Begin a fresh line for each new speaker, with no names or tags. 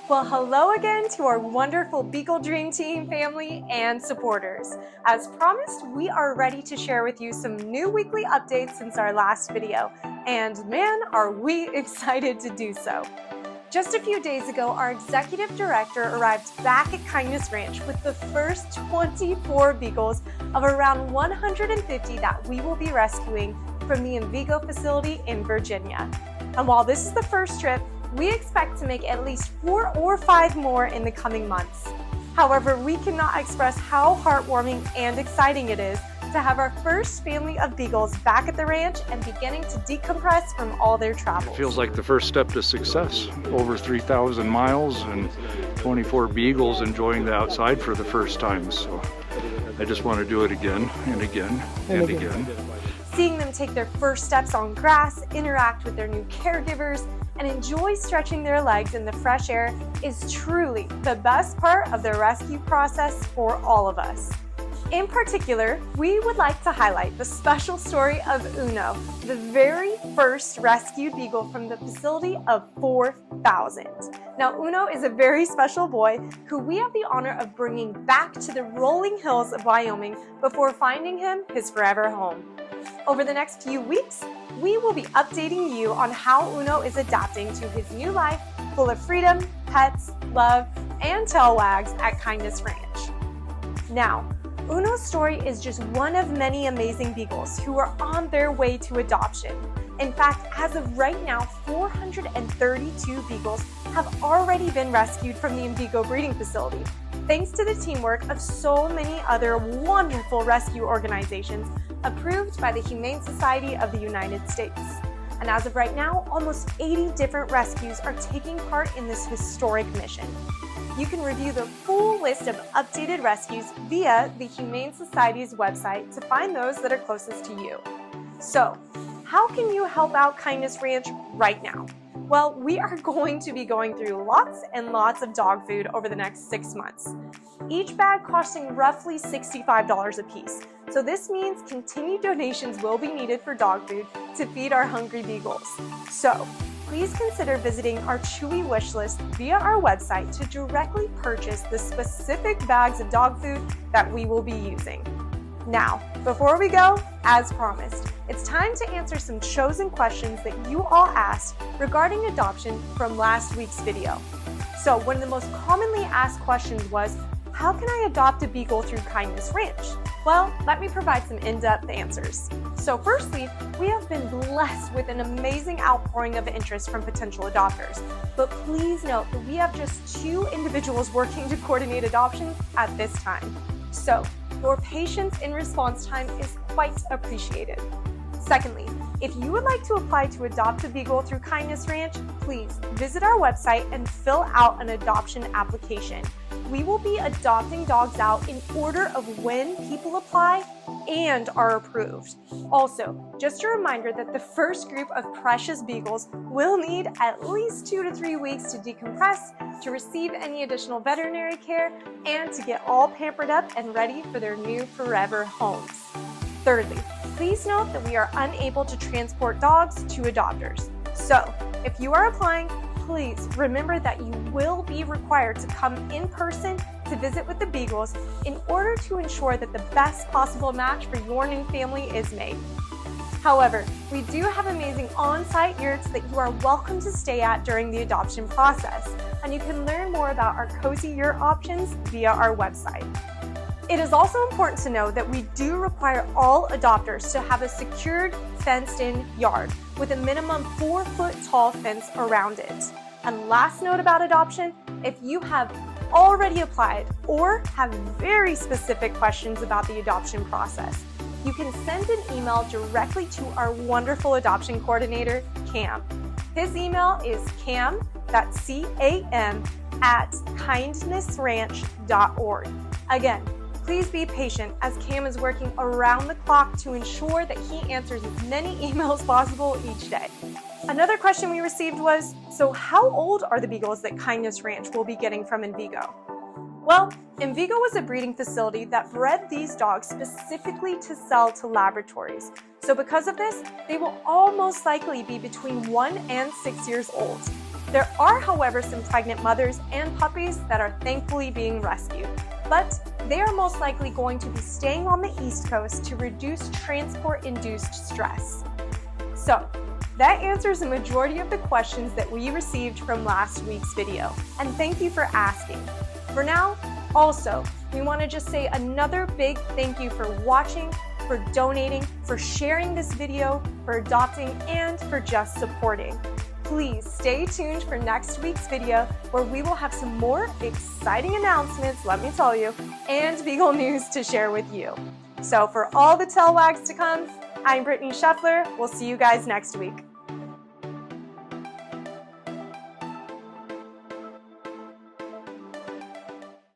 Well, hello again to our wonderful Beagle Dream Team family and supporters. As promised, we are ready to share with you some new weekly updates since our last video, and man, are we excited to do so. Just a few days ago, our executive director arrived back at Kindness Ranch with the first 24 beagles of around 150 that we will be rescuing from the Envigo facility in Virginia. And while this is the first trip, we expect to make at least 4 or 5 more in the coming months. However, we cannot express how heartwarming and exciting it is to have our first family of beagles back at the ranch and beginning to decompress from all their travels.
It feels like the first step to success. Over 3,000 miles and 24 beagles enjoying the outside for the first time. So I just want to do it again and again and again.
Seeing them take their first steps on grass, interact with their new caregivers, and enjoy stretching their legs in the fresh air is truly the best part of the rescue process for all of us. In particular, we would like to highlight the special story of Uno, the very first rescued beagle from the facility of 4,000. Now, Uno is a very special boy who we have the honor of bringing back to the rolling hills of Wyoming before finding him his forever home. Over the next few weeks, we will be updating you on how Uno is adapting to his new life full of freedom, pets, love, and tail wags at Kindness Ranch. Now, Uno's story is just one of many amazing beagles who are on their way to adoption. In fact, as of right now, 432 beagles have already been rescued from the Envigo breeding facility, thanks to the teamwork of so many other wonderful rescue organizations approved by the Humane Society of the United States. And as of right now, almost 80 different rescues are taking part in this historic mission. You can review the full list of updated rescues via the Humane Society's website to find those that are closest to you. So, how can you help out Kindness Ranch right now? Well, we are going to be going through lots and lots of dog food over the next 6 months, each bag costing roughly $65 a piece. So this means continued donations will be needed for dog food to feed our hungry beagles. So, please consider visiting our Chewy wish list via our website to directly purchase the specific bags of dog food that we will be using. Now, before we go, as promised, it's time to answer some chosen questions that you all asked regarding adoption from last week's video. So one of the most commonly asked questions was, how can I adopt a beagle through Kindness Ranch? Well, let me provide some in-depth answers. So firstly, we have been blessed with an amazing outpouring of interest from potential adopters. But please note that we have just 2 individuals working to coordinate adoptions at this time. So your patience in response time is quite appreciated. Secondly, if you would like to apply to adopt a beagle through Kindness Ranch, please visit our website and fill out an adoption application. We will be adopting dogs out in order of when people apply and are approved. Also, just a reminder that the first group of precious beagles will need at least 2 to 3 weeks to decompress, to receive any additional veterinary care, and to get all pampered up and ready for their new forever homes. Thirdly, please note that we are unable to transport dogs to adopters. So, if you are applying, please remember that you will be required to come in person to visit with the beagles in order to ensure that the best possible match for your new family is made. However, we do have amazing on-site yurts that you are welcome to stay at during the adoption process, and you can learn more about our cozy yurt options via our website. It is also important to know that we do require all adopters to have a secured, fenced-in yard with a minimum 4-foot tall fence around it. And last note about adoption, if you have already applied or have very specific questions about the adoption process, you can send an email directly to our wonderful adoption coordinator, Cam. His email is cam, that's C-A-M, @kindnessranch.org. Again, please be patient as Cam is working around the clock to ensure that he answers as many emails possible each day. Another question we received was, so how old are the beagles that Kindness Ranch will be getting from Envigo? Well, Envigo was a breeding facility that bred these dogs specifically to sell to laboratories. So because of this, they will all most likely be between 1 and 6 years old. There are, however, some pregnant mothers and puppies that are thankfully being rescued, but they are most likely going to be staying on the East Coast to reduce transport-induced stress. So, that answers the majority of the questions that we received from last week's video, and thank you for asking. For now, also, we want to just say another big thank you for watching, for donating, for sharing this video, for adopting, and for just supporting. Please stay tuned for next week's video where we will have some more exciting announcements, let me tell you, and Beagle news to share with you. So for all the tail wags to come, I'm Brittany Scheffler. We'll see you guys next week.